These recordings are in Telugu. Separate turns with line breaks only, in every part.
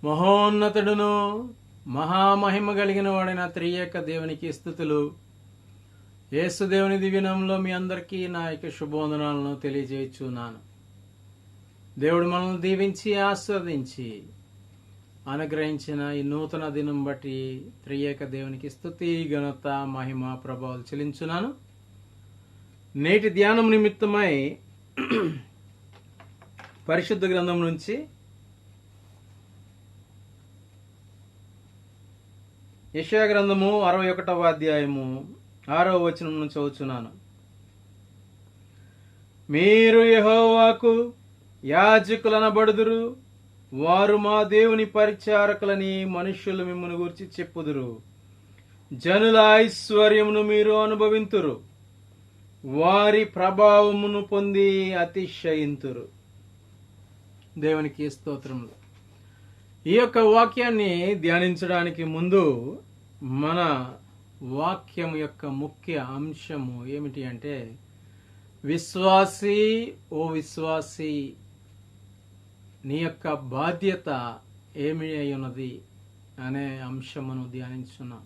మహోన్నతుడును మహామహిమ కలిగిన వాడైన త్రియేక దేవునికి స్తుతులు. యేసు దేవుని దివ్యనామంలో మీ అందరికీ నా యొక్క శుభవందనాలను తెలియజేయుచున్నాను. దేవుడు మనల్ని దీవించి ఆస్వాదించి అనుగ్రహించిన ఈ నూతన దినం బట్టి త్రియేక దేవునికి స్తుతి ఘనత మహిమ ప్రభావాలు చెల్లించున్నాను. నేటి ధ్యానం నిమిత్తమై పరిశుద్ధ గ్రంథం నుంచి యెషయా గ్రంథము 61వ అధ్యాయము 6వ వచనం నుంచి చదువుచున్నాను. మీరు యెహోవాకు యాజకులనబడుదురు, వారు మా దేవుని పరిచారకులని మనుష్యులు మిమ్మును గురించి చెప్పుదురు. జనుల ఐశ్వర్యమును మీరు అనుభవింతురు, వారి ప్రభావమును పొంది అతిశయింతురు. దేవునికి స్తోత్రములు. ఈ యొక్క వాక్యాన్ని ధ్యానించడానికి ముందు మన వాక్యం యొక్క ముఖ్య అంశము ఏమిటి అంటే, విశ్వాసి ఓ విశ్వాసి, నీ యొక్క బాధ్యత ఏమి అయి ఉన్నది అనే అంశమును ధ్యానించున్నాం.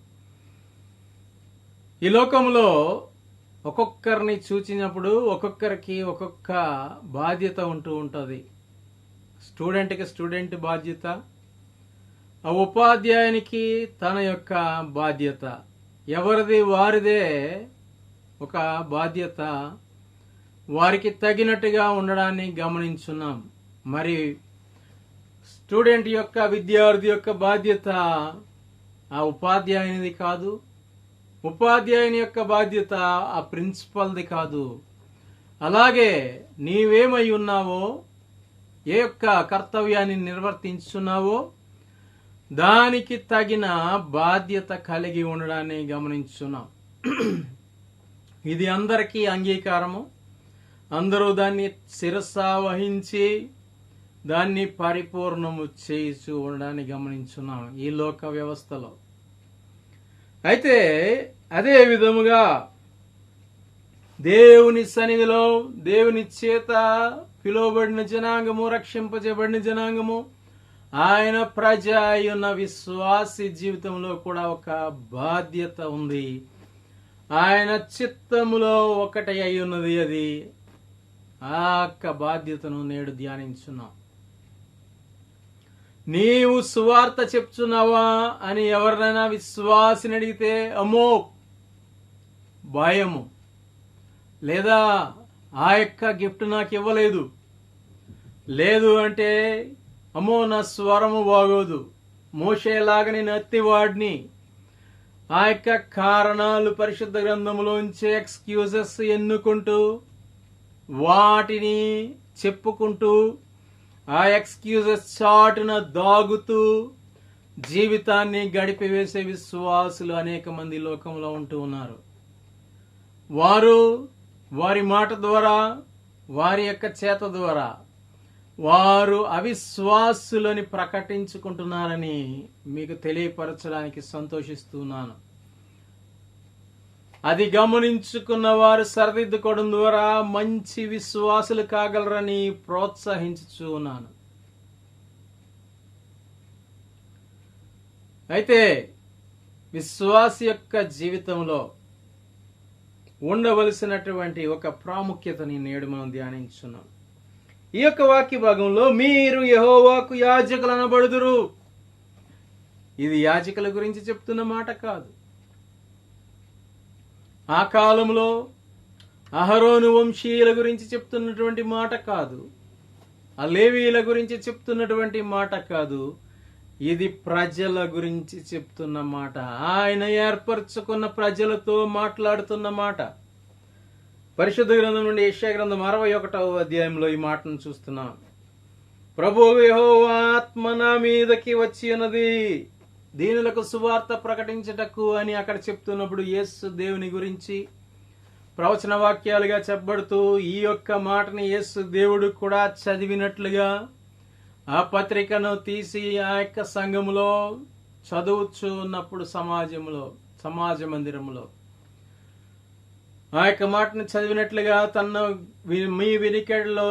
ఈ లోకంలో ఒక్కొక్కరిని చూచినప్పుడు ఒక్కొక్కరికి ఒక్కొక్క బాధ్యత ఉంటూ ఉంటుంది. స్టూడెంట్కి స్టూడెంట్ బాధ్యత, ఆ ఉపాధ్యాయునికి తన యొక్క బాధ్యత, ఎవరిది వారిదే ఒక బాధ్యత, వారికి తగినట్టుగా ఉండడాన్ని గమనించున్నాం. మరి స్టూడెంట్ యొక్క విద్యార్థి యొక్క బాధ్యత ఆ ఉపాధ్యాయునిది కాదు, ఉపాధ్యాయుని యొక్క బాధ్యత ఆ ప్రిన్సిపల్ది కాదు. అలాగే నీవేమై ఉన్నావో, ఏ యొక్క కర్తవ్యాన్ని నిర్వర్తించున్నావో దానికి తగిన బాధ్యత కలిగి ఉండడాన్ని గమనించున్నాం. ఇది అందరికీ అంగీకారము. అందరూ దాన్ని శిరసా వహించి దాన్ని పరిపూర్ణము చేయిచు ఉండడాన్ని గమనించున్నాం ఈ లోక వ్యవస్థలో. అయితే అదే విధముగా దేవుని సన్నిధిలో దేవుని చేత పిలువబడిన జనాంగము, రక్షింపజేయబడిన జనాంగము, ఆయన ప్రజ అయ్యున్న విశ్వాసి జీవితంలో కూడా ఒక బాధ్యత ఉంది. ఆయన చిత్తములో ఒకటి అయి ఉన్నది. అది ఆ యొక్క బాధ్యతను నేడు ధ్యానించున్నాం. నీవు సువార్త చెప్తున్నావా అని ఎవరినైనా విశ్వాసిని అడిగితే అమ్మో భయము, లేదా ఆ యొక్క గిఫ్ట్ నాకు ఇవ్వలేదు, లేదు అంటే అమ్మో నా స్వరము బాగోదు, మోషేలాగా నేను అత్తివాడిని, ఆ యొక్క కారణాలు పరిశుద్ధ గ్రంథంలోంచి ఎక్స్క్యూజెస్ ఎన్నుకుంటూ వాటిని చెప్పుకుంటూ ఆ ఎక్స్క్యూజెస్ చాటున దాగుతూ జీవితాన్ని గడిపివేసే విశ్వాసులు అనేక మంది లోకంలో ఉంటూ ఉన్నారు. వారు వారి మాట ద్వారా, వారి యొక్క చేత ద్వారా వారు అవిశ్వాసులని ప్రకటించుకుంటున్నారని మీకు తెలియపరచడానికి సంతోషిస్తున్నాను. అది గమనించుకున్న వారు సరిదిద్దుకోవడం ద్వారా మంచి విశ్వాసులు కాగలరని ప్రోత్సహించుచూ ఉన్నాను. అయితే విశ్వాసి యొక్క జీవితంలో ఉండవలసినటువంటి ఒక ప్రాముఖ్యతని నేడు మనం ధ్యానించున్నాం. ఈ యొక్క వాక్య భాగంలో మీరు యెహోవాకు యాజకులనబడుదురు. ఇది యాజకుల గురించి చెప్తున్న మాట కాదు. ఆ కాలంలో అహరోను వంశీయుల గురించి చెప్తున్నటువంటి మాట కాదు, ఆ లేవీయుల గురించి చెప్తున్నటువంటి మాట కాదు. ఇది ప్రజల గురించి చెప్తున్న మాట. ఆయన ఏర్పరచుకున్న ప్రజలతో మాట్లాడుతున్న మాట. పరిశుద్ధ గ్రంథం నుండి యెషయా గ్రంథం 61వ అధ్యాయంలో ఈ మాటను చూస్తున్నాం. ప్రభువు యెహోవా ఆత్మ నా మీదకి వచ్చి ఉన్నది, దీనులకు సువార్త ప్రకటించుటకు అని అక్కడ చెప్తున్నప్పుడు యేసు దేవుని గురించి ప్రవచన వాక్యాలుగా చెప్పబడుతూ ఈ యొక్క మాటని యేసు దేవుడు కూడా చదివినట్లుగా ఆ పత్రికను తీసి ఆ యొక్క సంఘములో చదువుచు ఉన్నప్పుడు సమాజ మందిరములో ఆ యొక్క మాటను చదివినట్లుగా మీ వినికిడిలో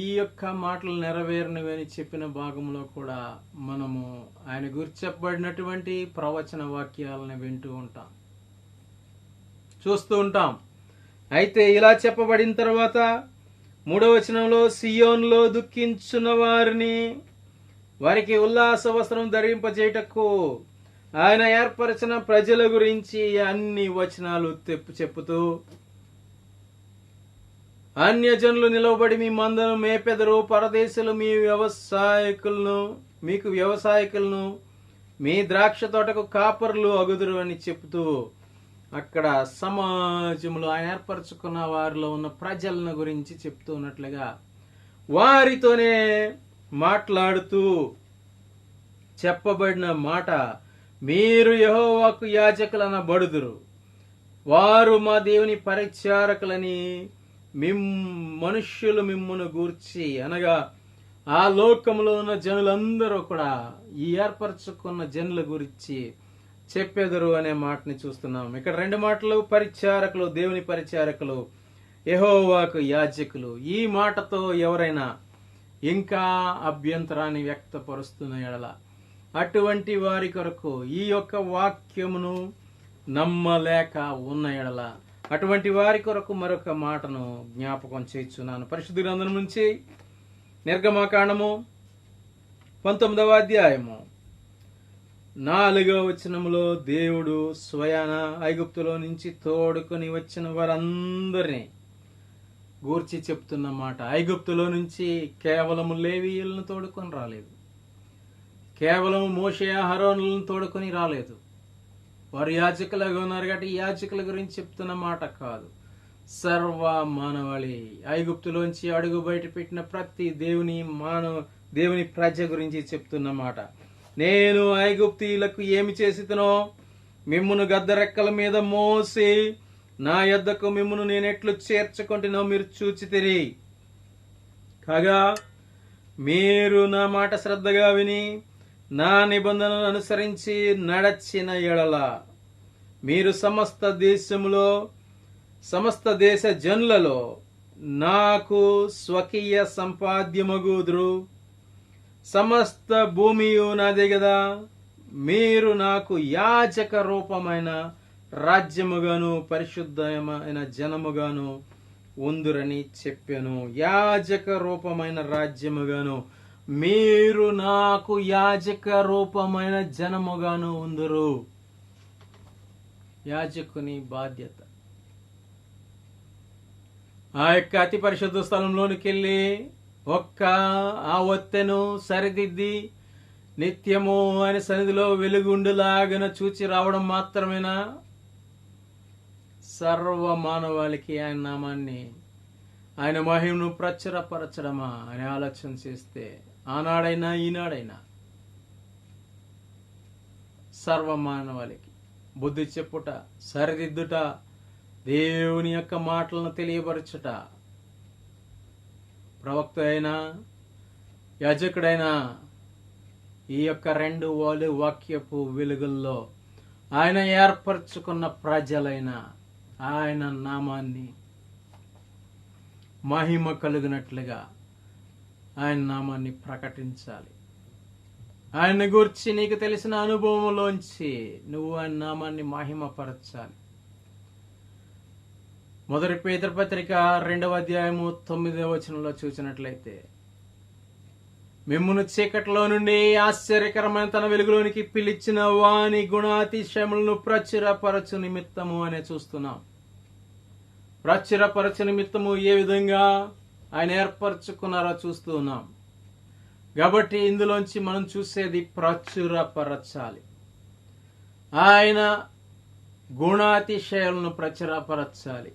ఈ యొక్క మాటలు నెరవేరినవి అని చెప్పిన భాగంలో కూడా మనము ఆయన గురించి చెప్పబడినటువంటి ప్రవచన వాక్యాలను వింటూ ఉంటాం, చూస్తూ ఉంటాం. అయితే ఇలా చెప్పబడిన తర్వాత 3వ వచనంలో, సియోనులో దుఃఖించున్న వారికి ఉల్లాస వస్త్రం ధరింపజేయటకు ఆయన ఏర్పరిచిన ప్రజల గురించి అన్ని వచనాలు చెప్పుతూ, అన్యజనులు నిలవబడి మీ మందను మేపెదరు, పరదేశులు మీకు వ్యవసాయకులను మీ ద్రాక్ష తోటకు కాపరులు అగుదురు అని చెప్తూ, అక్కడ సమాజంలో ఆయన ఏర్పరచుకున్న వారిలో ఉన్న ప్రజలను గురించి చెప్తూ ఉన్నట్లుగా వారితోనే మాట్లాడుతూ చెప్పబడిన మాట, మీరు యెహోవాకు యాజకులనబడుదురు, వారు మా దేవుని పరిచారకులని మనుష్యులు మిమ్మును గూర్చి, అనగా ఆ లోకంలో ఉన్న జనులందరూ కూడా ఈ ఏర్పరచుకున్న జనుల గురించి చెప్పెదరు అనే మాటని చూస్తున్నాం. ఇక్కడ 2 మాటలు, పరిచారకులు, దేవుని పరిచారకులు, యెహోవాకు యాజకులు. ఈ మాటతో ఎవరైనా ఇంకా అభ్యంతరాన్ని వ్యక్తపరుస్తున్న ఎడల అటువంటి వారి కొరకు ఈ యొక్క వాక్యమును నమ్మలేక ఉన్న ఎడల అటువంటి వారి కొరకు మరొక మాటను జ్ఞాపకం చేస్తున్నాను. పరిశుద్ధ గ్రంథం నుంచి నిర్గమకాండము 19వ అధ్యాయము 4వ వచనములో దేవుడు స్వయాన ఐగుప్తులో నుంచి తోడుకొని వచ్చిన వారందరినీ గూర్చి చెప్తున్న మాట. ఐగుప్తులో నుంచి కేవలం లేవీయులను తోడుకొని రాలేదు, కేవలం మోషే అహరోనులను తోడుకొని రాలేదు. వారు యాజకులుగా ఉన్నారు కాబట్టి యాజకుల గురించి చెప్తున్న మాట కాదు. సర్వ మానవాళి, ఐగుప్తులోంచి అడుగు బయట పెట్టిన ప్రతి దేవుని ప్రజ గురించి చెప్తున్న మాట. నేను ఐగుప్తీయులకు ఏమి చేసితనో మిమ్మును గద్దరెక్కల మీద మోసి నా యొద్దకు మిమ్మును నేనెట్లు చేర్చుకుంటున్నావు మీరు చూచితిరి. కాగా మీరు నా మాట శ్రద్ధగా విని నా నిబంధనలను అనుసరించి నడచిన ఎడల మీరు సమస్త దేశ జనులలో నాకు స్వకీయ సంపాద్యమగుదురు. సమస్త భూమియు నాదే గదా, మీరు నాకు యాజక రూపమైన రాజ్యముగాను పరిశుద్ధమైన జనముగాను ఉందురని చెప్పాను. యాజక రూపమైన రాజ్యముగాను, మీరు నాకు యాజక రూపమైన జనముగాను ఉందురు. యాజకుని బాధ్యత ఆ యొక్క అతి పరిశుద్ధ స్థలంలోనికి వెళ్ళి ఆ ఒత్తెను సరిదిద్ది నిత్యము ఆయన సన్నిధిలో వెలుగుండులాగన చూచి రావడం మాత్రమేనా? సర్వ మానవాళికి ఆయన నామాన్ని, ఆయన మహిమను ప్రచురపరచడమా అని ఆలోచన చేస్తే ఆనాడైనా ఈనాడైనా సర్వ మానవాళికి బుద్ధి చెప్పుట, సరిదిద్దుట, దేవుని యొక్క మాటలను తెలియపరచుట, ప్రవక్త అయినా యాజకుడైనా ఈ యొక్క 2 వాక్యపు వెలుగుల్లో ఆయన ఏర్పరచుకున్న ప్రజలైన ఆయన నామాన్ని మహిమ కలుగునట్లుగా ఆయన నామాన్ని ప్రకటించాలి. ఆయన గురించి నీకు తెలిసిన అనుభవంలోంచి నువ్వు ఆయన నామాన్ని మహిమపరచాలి. 1 పేతురు పత్రిక 2వ అధ్యాయము 9వ వచనంలో చూసినట్లయితే, మిమ్మును చీకటిలో నుండి ఆశ్చర్యకరమైన తన వెలుగులోనికి పిలిచిన వాని గుణాతిశయములను ప్రచురపరచు నిమిత్తము అనే చూస్తున్నాం. ప్రచురపరచు నిమిత్తము ఏ విధంగా ఆయన ఏర్పరచుకున్నారో చూస్తూ ఉన్నాం. కాబట్టి ఇందులోంచి మనం చూసేది ప్రచురపరచాలి. ఆయన గుణాతిశయాలను ప్రచురపరచాలి.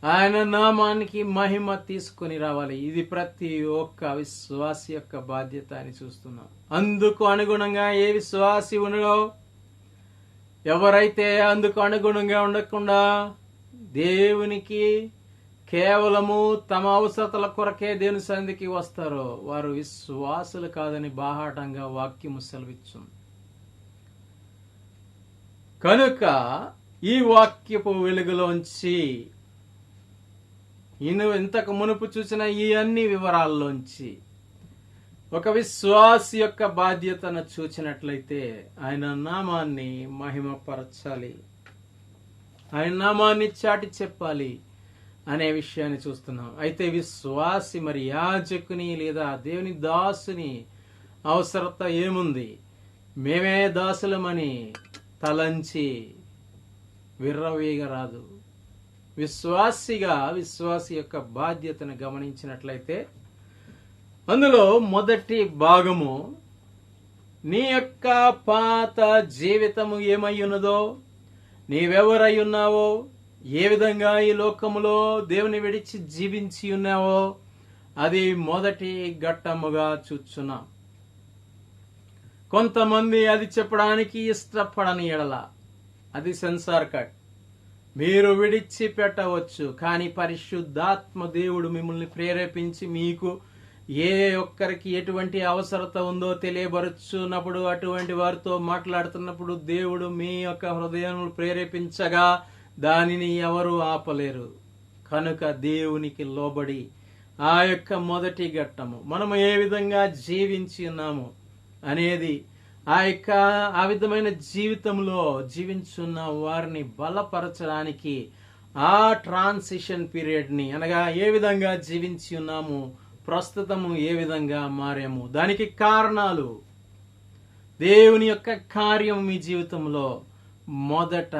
ఆయన నామానికి మహిమ తీసుకొని రావాలి. ఇది ప్రతి ఒక్క విశ్వాసి యొక్క బాధ్యత అని చూస్తున్నాం. అందుకు అనుగుణంగా ఏ విశ్వాసి ఉండడో, ఎవరైతే అందుకు అనుగుణంగా ఉండకుండా దేవునికి కేవలము తమ అవసరతల కొరకే దేవుని సన్నిధికి వస్తారో వారు విశ్వాసులు కాదని బాహాటంగా వాక్యము సెలవిచ్చుంది. కనుక ఈ వాక్యపు వెలుగులోంచి ఇంతకు మునుపు చూసిన ఈ అన్ని వివరాల్లోంచి ఒక విశ్వాసి యొక్క బాధ్యతను చూచినట్లయితే ఆయన నామాన్ని మహిమపరచాలి, ఆయన నామాన్ని చాటి చెప్పాలి అనే విషయాన్ని చూస్తున్నాం. అయితే విశ్వాసి మరి యాజకుని లేదా దేవుని దాసుని అవసరత ఏముంది? మేమే దాసులమని తలంచి విర్రవీగరాదు. విశ్వాసి యొక్క బాధ్యతను గమనించినట్లయితే అందులో మొదటి భాగము నీ యొక్క పాత జీవితము ఏమై ఉన్నదో, నీవెవరై ఉన్నావో, ఏ విధంగా ఈ లోకములో దేవుని విడిచి జీవించి ఉన్నావో అది మొదటి ఘట్టముగా చూచున్నాం. కొంతమంది అది చెప్పడానికి ఇష్టపడని ఎడల అది సెన్సార్ కట్, మీరు విడిచిపెట్టవచ్చు. కానీ పరిశుద్ధాత్మ దేవుడు మిమ్మల్ని ప్రేరేపించి మీకు ఏ ఒక్కరికి ఎటువంటి అవసరత ఉందో తెలియబరుచున్నప్పుడు, అటువంటి వారితో మాట్లాడుతున్నప్పుడు దేవుడు మీ యొక్క హృదయములు ప్రేరేపించగా దానిని ఎవరు ఆపలేరు. కనుక దేవునికి లోబడి ఆ యొక్క మొదటి ఘట్టము మనము ఏ విధంగా జీవించి ఉన్నాము అనేది ఆ విధమైన జీవితంలో జీవించున్న వారిని బలపరచడానికి ఆ ట్రాన్సిషన్ పీరియడ్ ని అనగా ఏ విధంగా జీవించి ఉన్నాము, ప్రస్తుతము ఏ విధంగా మారాము, దానికి కారణాలు దేవుని యొక్క కార్యం మీ జీవితంలో మొదట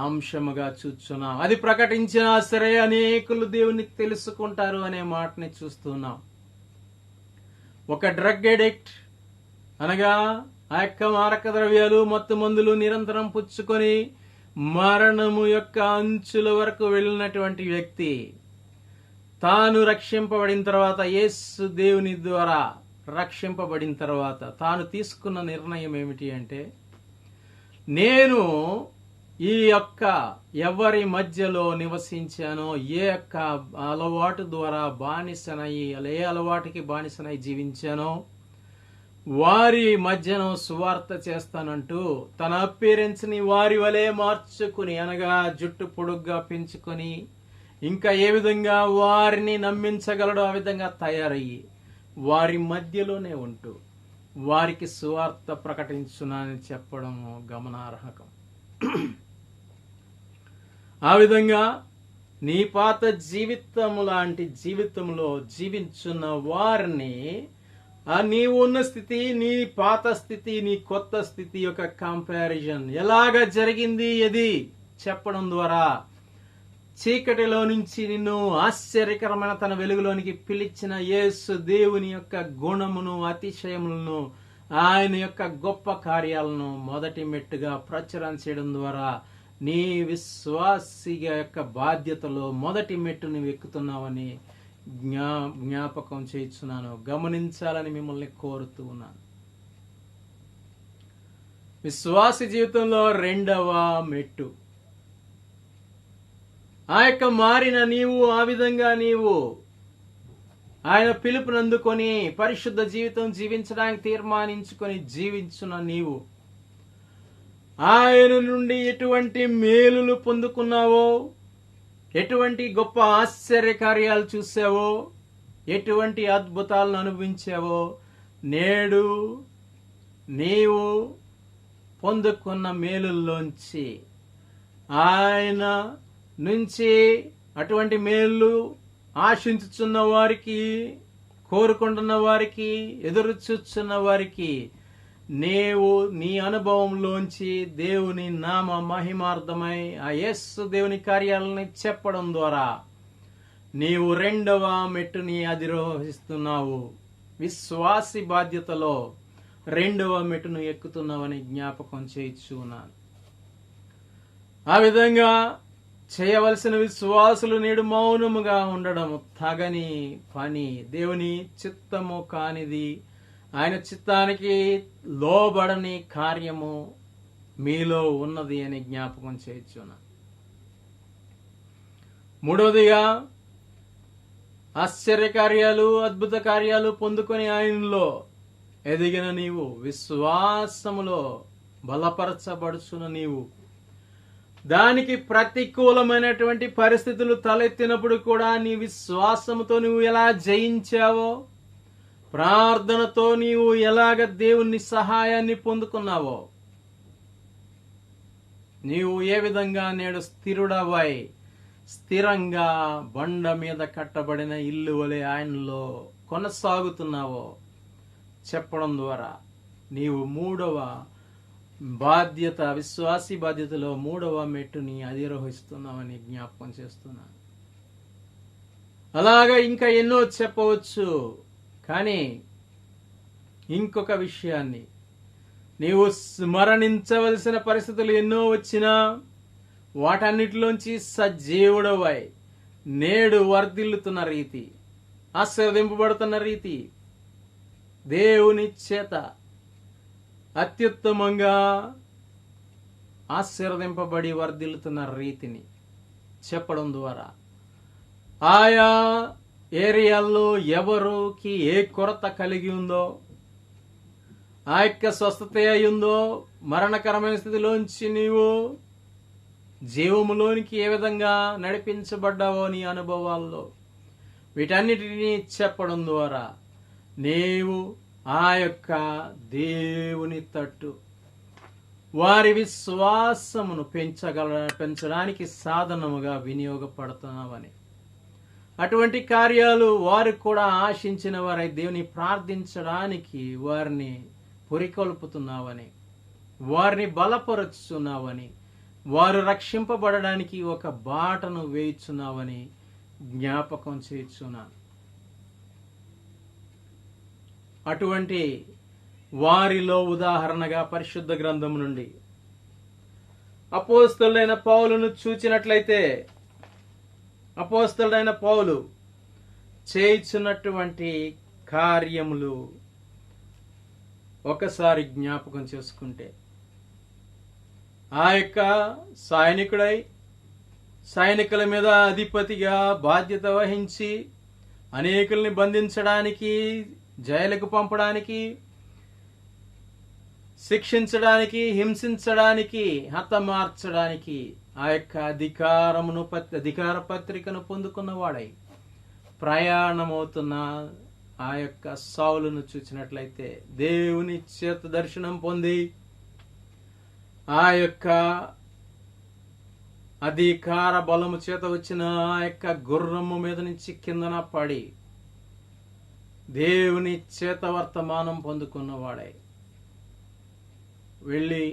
అంశముగా చూస్తున్నాం. అది ప్రకటించినా సరే అనేకులు దేవుని తెలుసుకుంటారు అనే మాటని చూస్తున్నాం. ఒక డ్రగ్ అడిక్ట్ అనగా ఆ యొక్క మారక ద్రవ్యాలు మత్తు మందులు నిరంతరం పుచ్చుకొని మరణము యొక్క అంచుల వరకు వెళ్ళినటువంటి వ్యక్తి తాను రక్షింపబడిన తర్వాత, యేసు దేవుని ద్వారా రక్షింపబడిన తర్వాత తాను తీసుకున్న నిర్ణయం ఏమిటి అంటే, నేను ఈ యొక్క ఎవరి మధ్యలో నివసించానో, ఏ యొక్క అలవాటు ద్వారా బానిసనయ్యి, ఏ అలవాటుకి బానిసనై జీవించానో వారి మధ్యన సువార్త చేస్తానంటూ తన అపీరెన్స్ ని వారి వలె మార్చుకుని, అనగా జుట్టు పొడుగ్గా పెంచుకొని ఇంకా ఏ విధంగా వారిని నమ్మించగలడో ఆ విధంగా తయారయ్యి వారి మధ్యలోనే ఉంటూ వారికి సువార్త ప్రకటించునని చెప్పడం గమనార్హకం. ఆ విధంగా నీ పాత జీవితము లాంటి జీవితంలో జీవించున్న వారిని నీవు ఉన్న స్థితి, నీ పాత స్థితి, నీ కొత్త స్థితి యొక్క కంపారిజన్ ఎలాగ జరిగింది అది చెప్పడం ద్వారా చీకటిలో నుంచి నిన్ను ఆశ్చర్యకరమైన తన వెలుగులోనికి పిలిచిన యేసు దేవుని యొక్క గుణమును, అతిశయములను, ఆయన యొక్క గొప్ప కార్యాలను మొదటి మెట్టుగా ప్రచురణ చేయడం ద్వారా నీ విశ్వాసిగా యొక్క బాధ్యతలో మొదటి మెట్టు నువ్వు ఎక్కుతున్నావని జ్ఞాపకం చేస్తున్నాను. గమనించాలని మిమ్మల్ని కోరుతూ ఉన్నాను. విశ్వాసి జీవితంలో రెండవ మెట్టు ఆ యొక్క మారిన నీవు, ఆ విధంగా నీవు ఆయన పిలుపునందుకొని పరిశుద్ధ జీవితం జీవించడానికి తీర్మానించుకొని జీవించున్న నీవు ఆయన నుండి ఎటువంటి మేలులు పొందుకున్నావో, ఎటువంటి గొప్ప ఆశ్చర్య కార్యాలు చూసావో, ఎటువంటి అద్భుతాలను అనుభవించావో, నేడు నీవు పొందుకున్న మేలుల్లోంచి ఆయన నుంచి అటువంటి మేలు ఆశించుచున్న వారికి, కోరుకుంటున్న వారికి, ఎదురు చూస్తున్న వారికి నీవు నీ అనుభవంలోంచి దేవుని నామ మహిమార్థమై ఆ యేసు దేవుని కార్యాలని చెప్పడం ద్వారా నీవు రెండవ మెట్టుని అధిరోహిస్తున్నావు. విశ్వాసి బాధ్యతలో రెండవ మెట్టును ఎక్కుతున్నావని జ్ఞాపకం చేయించున్నాను. ఆ విధంగా చేయవలసిన విశ్వాసులు నేడు మౌనముగా ఉండడం తగని పని, దేవుని చిత్తము కానిది, ఆయన చిత్తానికి లోబడని కార్యము మీలో ఉన్నది అని జ్ఞాపకం చేయించున్నాను. మూడవదిగా ఆశ్చర్య కార్యాలు, అద్భుత కార్యాలు పొందుకొని ఆయనలో ఎదిగిన నీవు, విశ్వాసములో బలపరచబడుచున్న నీవు దానికి ప్రతికూలమైనటువంటి పరిస్థితులు తలెత్తినప్పుడు కూడా నీ విశ్వాసంతో నువ్వు ఎలా జయించావో, ప్రార్థనతో నీవు ఎలాగ దేవుని సహాయాన్ని పొందుకున్నావో, నీవు ఏ విధంగా నేడు స్థిరుడవై స్థిరంగా బండ మీద కట్టబడిన ఇల్లు వలె ఆయనలో కొనసాగుతున్నావో చెప్పడం ద్వారా నీవు మూడవ బాధ్యత, విశ్వాసి బాధ్యతలో మూడవ మెట్టుని అధిరోహిస్తున్నావని జ్ఞాపకం చేస్తున్నాను. అలాగా ఇంకా ఎన్నో చెప్పవచ్చు, కానీ ఇంకొక విషయాన్ని, నీవు స్మరణించవలసిన పరిస్థితులు ఎన్నో వచ్చినా వాటన్నిటిలోంచి సజీవుడవై నేడు వర్ధిల్లుతున్న రీతి, ఆశీర్వదింపబడుతున్న రీతి, దేవుని చేత అత్యుత్తమంగా ఆశీర్వదింపబడి వర్ధిల్లుతున్న రీతిని చెప్పడం ద్వారా ఆయా ఏరియాల్లో ఎవరికి ఏ కొరత కలిగి ఉందో, ఆ యొక్క స్వస్థత అయ్యిందో, మరణకరమైన స్థితిలోంచి నీవు జీవములోనికి ఏ విధంగా నడిపించబడ్డావో నీ అనుభవాల్లో, వీటన్నిటినీ చెప్పడం ద్వారా నీవు ఆ యొక్క దేవుని తట్టు వారి విశ్వాసమును పెంచడానికి సాధనముగా వినియోగపడుతున్నావని, అటువంటి కార్యాలు వారు కూడా ఆశించిన వారై దేవుని ప్రార్థించడానికి వారిని పురికొల్పుతున్నావని, వారిని బలపరుచుతున్నావని, వారు రక్షింపబడడానికి ఒక బాటను వేయుచున్నావని జ్ఞాపకం చేయుచున్నాను. అటువంటి వారిలో ఉదాహరణగా పరిశుద్ధ గ్రంథం నుండి అపోస్తలుడైన పౌలును చూచినట్లయితే, అపోస్తలుడైన పౌలు చేయుచున్నటువంటి కార్యములు ఒకసారి జ్ఞాపకం చేసుకుంటే, ఆ యొక్క సైనికుడై సైనికుల మీద అధిపతిగా బాధ్యత వహించి అనేకుల్ని బంధించడానికి, జైలుకు పంపడానికి, శిక్షించడానికి, హింసించడానికి, హతమార్చడానికి ఆ యొక్క అధికార పత్రికను పొందుకున్నవాడై ప్రయాణమవుతున్న ఆ యొక్క సౌలును చూసినట్లయితే, దేవుని చేత దర్శనం పొంది ఆ యొక్క అధికార బలము చేత వచ్చిన ఆ యొక్క గుర్రము మీద నుంచి కిందన పడి దేవుని చేత వర్తమానం పొందుకున్నవాడై వెళ్ళి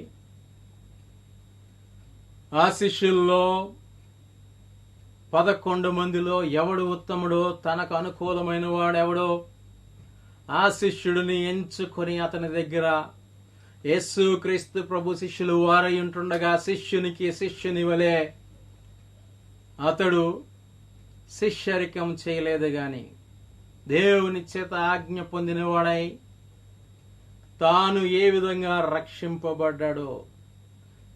ఆ శిష్యుల్లో 11 మందిలో ఎవడు ఉత్తముడో, తనకు అనుకూలమైన వాడెవడో ఆ శిష్యుడిని ఎంచుకొని అతని దగ్గర యేసు క్రీస్తు ప్రభు శిష్యులు వారై ఉంటుండగా శిష్యునికి శిష్యుని వలె అతడు శిష్యరికం చేయలేదు గాని దేవుని చేత ఆజ్ఞ పొందినవాడై తాను ఏ విధంగా రక్షింపబడ్డాడో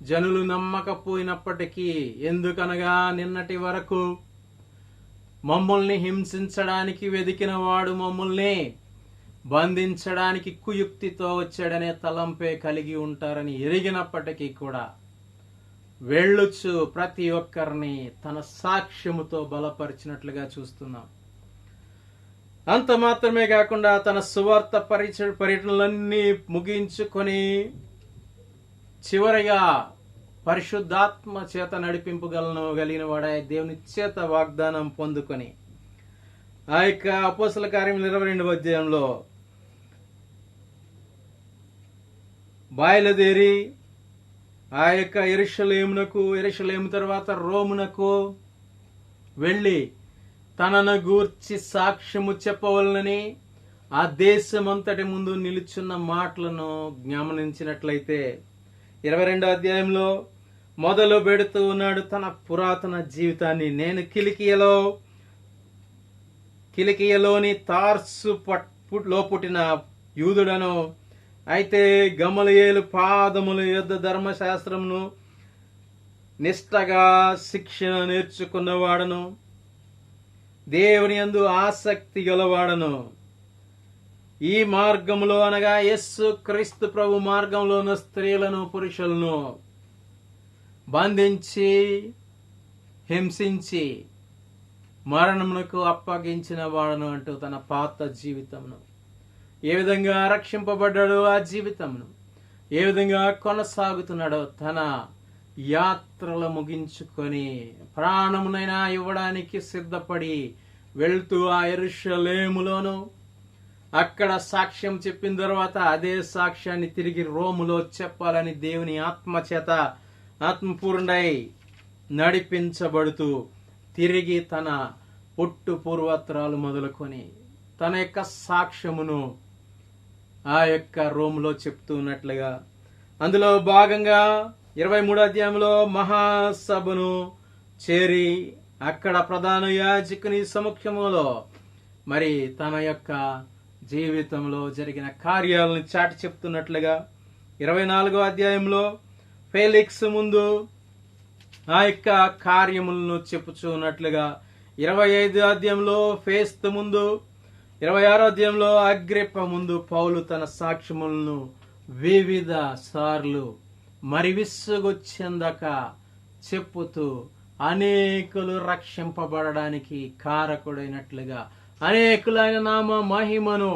జనులు నమ్మకపోయినప్పటికీ, ఎందుకనగా నిన్నటి వరకు మమ్మల్ని హింసించడానికి వెదికిన వాడు మమ్మల్ని బంధించడానికి కుయుక్తితో వచ్చాడనే తలంపే కలిగి ఉంటారని ఎరిగినప్పటికీ కూడా వెళ్ళొచ్చు ప్రతి ఒక్కరిని తన సాక్ష్యముతో బలపరిచినట్లుగా చూస్తున్నాం. అంత మాత్రమే కాకుండా తన సువార్త పర్యటనలన్నీ ముగించుకొని చివరిగా పరిశుద్ధాత్మ చేత నడిపింపగలిగిన వాడే దేవుని చేత వాగ్దానం పొందుకొని ఆ యొక్క అపోస్తల కార్యం 22వ అధ్యాయంలో బయలుదేరి ఆ యొక్క యెరూషలేము తర్వాత రోమునకు వెళ్ళి తనను గూర్చి సాక్ష్యము చెప్పవలనని ఆ దేశమంతటి ముందు నిలుచున్న మాటలను గమనించినట్లయితే 22వ అధ్యాయంలో మొదలు పెడుతూ ఉన్నాడు తన పురాతన జీవితాన్ని. నేను కిలికియలోని తార్సులో పుట్టిన యూదుడను, అయితే గమలీయేలు పాదముల యొద్ద ధర్మశాస్త్రమును నిష్టగా శిక్షణ నేర్చుకున్నవాడను, దేవుని యందు ఆసక్తి గలవాడను. ఈ మార్గములో అనగా యేసు క్రీస్తు ప్రభు మార్గంలో ఉన్న స్త్రీలను పురుషులను బంధించి హింసించి మరణమునకు అప్పగించిన వాడను అంటూ తన పాత జీవితమును ఏ విధంగా రక్షింపబడ్డాడో ఆ జీవితమును ఏ విధంగా కొనసాగుతున్నాడో తన యాత్రలు ముగించుకొని ప్రాణమునైనా ఇవ్వడానికి సిద్ధపడి వెళ్తూ ఆ యెరూషలేములోను అక్కడ సాక్ష్యం చెప్పిన తర్వాత అదే సాక్ష్యాన్ని తిరిగి రోములో చెప్పాలని దేవుని ఆత్మచేత ఆత్మపూర్ణై నడిపించబడుతూ తిరిగి తన పుట్టు పూర్వత్రాలు మొదలుకొని తన యొక్క సాక్ష్యమును ఆ యొక్క రోములో చెప్తున్నట్లుగా అందులో భాగంగా 23వ అధ్యాయంలో మహాసభను చేరి అక్కడ ప్రధాన యాజకుని సమక్షములో మరి తన యొక్క జీవితంలో జరిగిన కార్యాలను చాటి చెప్తున్నట్లుగా 24వ అధ్యాయంలో ఫేలిక్స్ ముందు ఆ యొక్క కార్యములను చెప్పుచున్నట్లుగా 25వ అధ్యాయంలో ఫేస్తు ముందు 26వ అధ్యాయంలో అగ్రిప్ప ముందు పౌలు తన సాక్ష్యములను వివిధ సార్లు మరి విసుగొచ్చేందాక చెప్పుతూ అనేకులు రక్షింపబడడానికి కారకుడైనట్లుగా అనేకులైన నామ మహిమను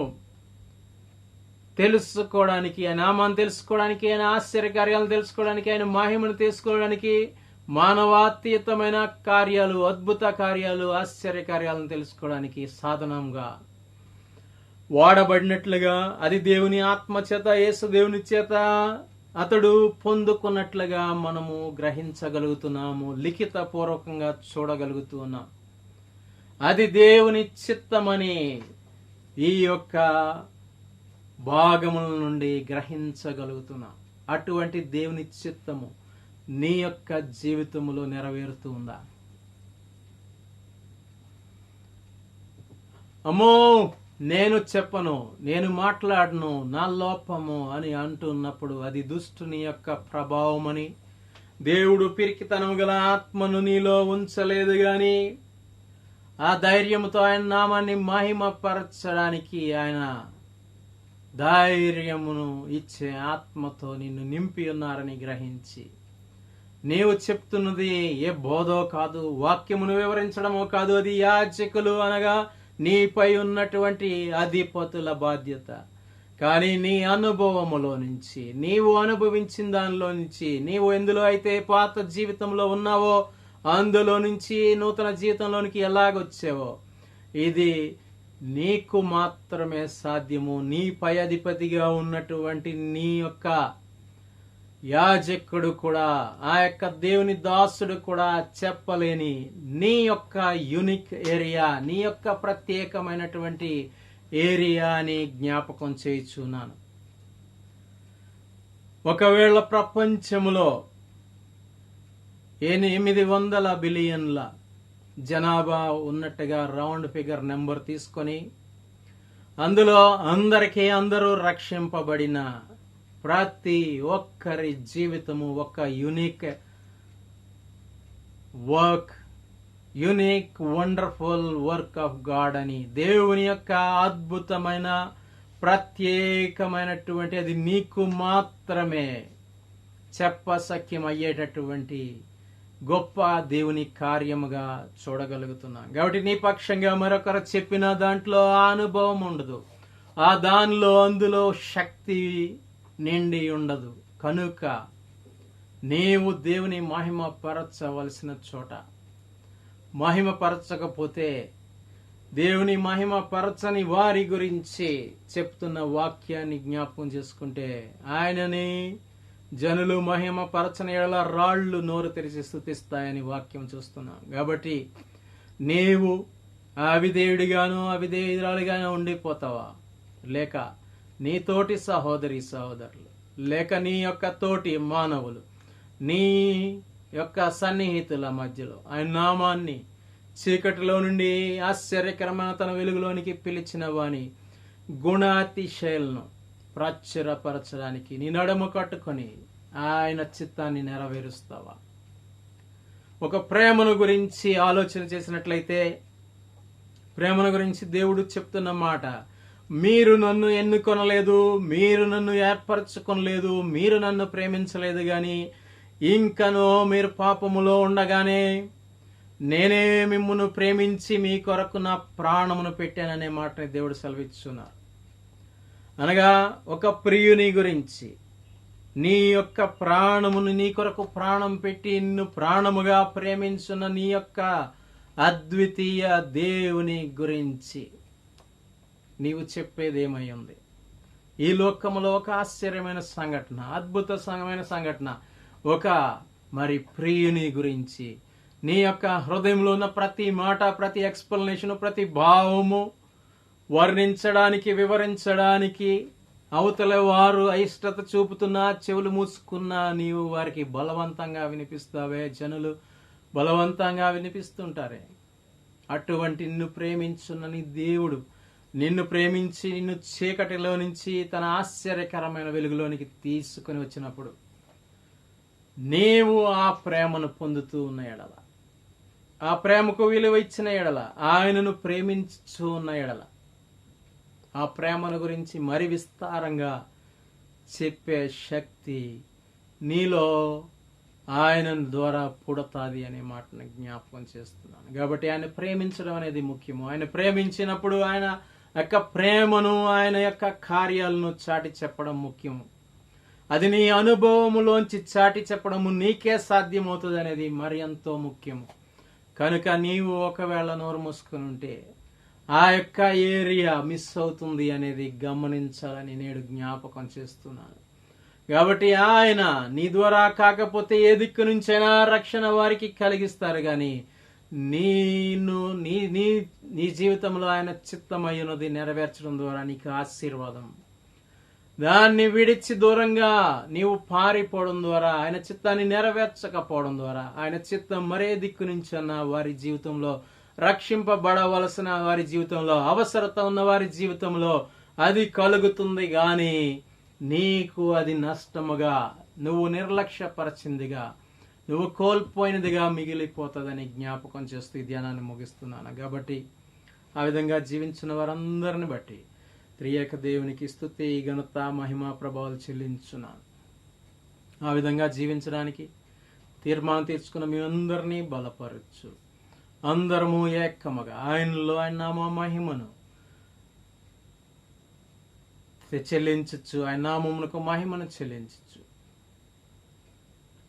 తెలుసుకోవడానికి ఆయన నామాన్ని తెలుసుకోవడానికి ఆయన ఆశ్చర్యకార్యాలను తెలుసుకోవడానికి ఆయన మహిమను తెలుసుకోవడానికి మానవాతీతమైన కార్యాలు అద్భుత కార్యాలు ఆశ్చర్య కార్యాలను తెలుసుకోవడానికి సాధనంగా వాడబడినట్లుగా అది దేవుని ఆత్మ చేత యేసు దేవుని చేత అతడు పొందుకున్నట్లుగా మనము గ్రహించగలుగుతున్నాము లిఖిత పూర్వకంగా చూడగలుగుతున్నాం అది దేవుని చిత్తమని ఈ యొక్క భాగముల నుండి గ్రహించగలుగుతున్నాం అటువంటి దేవుని చిత్తము నీ యొక్క జీవితంలో నెరవేరుతూ ఉందా? అమ్మో నేను చెప్పను, నేను మాట్లాడను, నా లోపము అని అంటున్నప్పుడు అది దుష్టుని యొక్క ప్రభావమని దేవుడు పిరికితనం గల ఆత్మను నీలో ఉంచలేదు గాని ఆ ధైర్యంతో ఆయన నామాన్ని మహిమపరచడానికి ఆయన ధైర్యమును ఇచ్చే ఆత్మతో నిన్ను నింపి ఉన్నారని గ్రహించి నీవు చెప్తున్నది ఏ బోధో కాదు, వాక్యమును వివరించడమో కాదు, అది యాజకులు అనగా నీపై ఉన్నటువంటి అధిపతుల బాధ్యత. కానీ నీ అనుభవములో నుంచి, నీవు అనుభవించిన దానిలో నుంచి, నీవు ఎందులో అయితే పాత జీవితంలో ఉన్నావో అందులో నుంచి నూతన జీవితంలోనికి ఎలాగొచ్చావో ఇది నీకు మాత్రమే సాధ్యము. నీ పై అధిపతిగా ఉన్నటువంటి నీ యొక్క యాజకుడు కూడా, ఆ యొక్క దేవుని దాసుడు కూడా చెప్పలేని నీ యొక్క యూనిక్ ఏరియా, నీ యొక్క ప్రత్యేకమైనటువంటి ఏరియా అని జ్ఞాపకం చేయుచున్నాను. ఒకవేళ ప్రపంచంలో 800 బిలియన్ల జనాభా ఉన్నట్టుగా రౌండ్ ఫిగర్ నెంబర్ తీసుకొని అందులో అందరూ రక్షింపబడిన ప్రతి ఒక్కరి జీవితము ఒక unique work, unique wonderful work of God అని, దేవుని యొక్క అద్భుతమైన ప్రత్యేకమైనటువంటి, అది నీకు మాత్రమే చెప్పసఖ్యం అయ్యేటటువంటి గొప్ప దేవుని కార్యముగా చూడగలుగుతున్నాం. కాబట్టి నీ పక్షంగా మరొకరు చెప్పిన దాంట్లో ఆ అనుభవం ఉండదు, ఆ దానిలో అందులో శక్తి నిండి ఉండదు. కనుక నీవు దేవుని మహిమపరచవలసిన చోట మహిమపరచకపోతే దేవుని మహిమపరచని వారి గురించి చెప్తున్న వాక్యాన్ని జ్ఞాపకం చేసుకుంటే ఆయనని జనులు మహిమపరచని ఎడల రాళ్లు నోరు తెరిచి స్తుతిస్తాయని వాక్యం చూస్తున్నాం. కాబట్టి నీవు అవిధేయుడిగానో అవిధేయురాలిగానో ఉండిపోతావా, లేక నీ తోటి సహోదరులు, లేక నీ యొక్క తోటి మానవులు, నీ యొక్క సన్నిహితుల మధ్యలో ఆయన నామాన్ని చీకటిలో నుండి ఆశ్చర్యకరమైన తన వెలుగులోనికి పిలిచిన వాని గుణాతిశయాలను ప్రాచుర్యపరచడానికి నీ నడుము కట్టుకొని ఆయన చిత్తాన్ని నెరవేరుస్తావా? ఒక ప్రేమను గురించి ఆలోచన చేసినట్లయితే, ప్రేమను గురించి దేవుడు చెప్తున్న మాట, మీరు నన్ను ఎన్నుకొనలేదు, మీరు నన్ను ఏర్పరచుకొనలేదు, మీరు నన్ను ప్రేమించలేదు, కానీ ఇంకనూ మీరు పాపములో ఉండగానే నేనే మిమ్మును ప్రేమించి మీ కొరకు నా ప్రాణమును పెట్టాననే మాటని దేవుడు సెలవిస్తున్నారు. అనగా ఒక ప్రియుని గురించి, నీ యొక్క ప్రాణమును నీ కొరకు ప్రాణం పెట్టి నిన్ను ప్రాణముగా ప్రేమించున్న నీ యొక్క అద్వితీయ దేవుని గురించి నీవు చెప్పేదేమై ఉంది? ఈ లోకములో ఒక ఆశ్చర్యమైన సంఘటన, అద్భుతమైన సంఘటన, ఒక మరి ప్రియుని గురించి నీ యొక్క హృదయంలో ఉన్న ప్రతి మాట, ప్రతి ఎక్స్ప్లెనేషన్, ప్రతి భావము వర్ణించడానికి, వివరించడానికి అవతల వారు అయిష్టత చూపుతున్నా, చెవులు మూసుకున్నా నీవు వారికి బలవంతంగా వినిపిస్తావే. జనులు బలవంతంగా వినిపిస్తుంటారే. అటువంటి నిన్ను ప్రేమించున్న నీ దేవుడు నిన్ను ప్రేమించి నిన్ను చీకటిలో నుంచి తన ఆశ్చర్యకరమైన వెలుగులోనికి తీసుకుని వచ్చినప్పుడు నీవు ఆ ప్రేమను పొందుతూ ఉన్న ఎడల, ఆ ప్రేమకు విలువ ఇచ్చిన ఎడల, ఆయనను ప్రేమించు ఉన్న ఎడల, ఆ ప్రేమను గురించి మరి విస్తారంగా చెప్పే శక్తి నీలో ఆయన ద్వారా పుడతాది అనే మాటను జ్ఞాపకం చేస్తున్నాను. కాబట్టి ఆయన ప్రేమించడం అనేది ముఖ్యము. ఆయన ప్రేమించినప్పుడు ఆయన యొక్క ప్రేమను, ఆయన యొక్క కార్యాలను చాటి చెప్పడం ముఖ్యము. అది నీ అనుభవములోంచి చాటి చెప్పడము నీకే సాధ్యమవుతుంది అనేది మరి ఎంతో ముఖ్యము. కనుక నీవు ఒకవేళ నోరు మూసుకుని ఉంటే ఆ యొక్క ఏరియా మిస్ అవుతుంది అనేది గమనించాలని నేడు జ్ఞాపకం చేస్తున్నాను. కాబట్టి ఆయన నీ ద్వారా కాకపోతే ఏ దిక్కు నుంచైనా రక్షణ వారికి కలిగిస్తారు, కానీ నీ జీవితంలో ఆయన చిత్తమయ్యున్నది నెరవేర్చడం ద్వారా నీకు ఆశీర్వాదం. దాన్ని విడిచి దూరంగా నీవు పారిపోవడం ద్వారా, ఆయన చిత్తాన్ని నెరవేర్చకపోవడం ద్వారా, ఆయన చిత్తం మరే దిక్కు నుంచి అన్న వారి జీవితంలో, రక్షింపబడవలసిన వారి జీవితంలో, అవసరత ఉన్న వారి జీవితంలో అది కలుగుతుంది. గాని నీకు అది నష్టముగా, నువ్వు నిర్లక్ష్యపరచిందిగా, నువ్వు కోల్పోయినదిగా మిగిలిపోతుందని జ్ఞాపకం చేస్తూ ఈ ధ్యానాన్ని ముగిస్తున్నాను. కాబట్టి ఆ విధంగా జీవించిన వారందరిని బట్టి త్రియేక దేవునికి స్తుతి, ఘనత, మహిమ, ప్రభావాలు చెల్లించున్నాను. ఆ విధంగా జీవించడానికి తీర్మానం తీర్చుకున్న మీ అందరినీ బలపరచు. అందరము ఏకముగా ఆయనలో ఆయన నామ మహిమను చెల్లించచ్చు, ఆయన నామమునకు మహిమను చెల్లించచ్చు,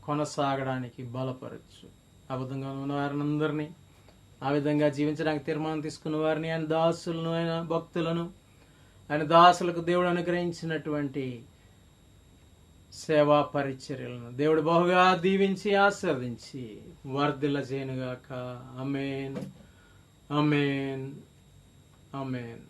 కొనసాగడానికి బలపరచు. ఆ విధంగా ఉన్న వారిని అందరినీ, ఆ విధంగా జీవించడానికి తీర్మానం తీసుకున్న వారిని, ఆయన దాసులను, ఆయన భక్తులను, ఆయన దాసులకు దేవుడు అనుగ్రహించినటువంటి సేవా పరిచర్యలను దేవుడు బహుగా దీవించి ఆశీర్వదించి వర్ధిల్ల చేయనుగాక. ఆమేన్, ఆమేన్, ఆమేన్.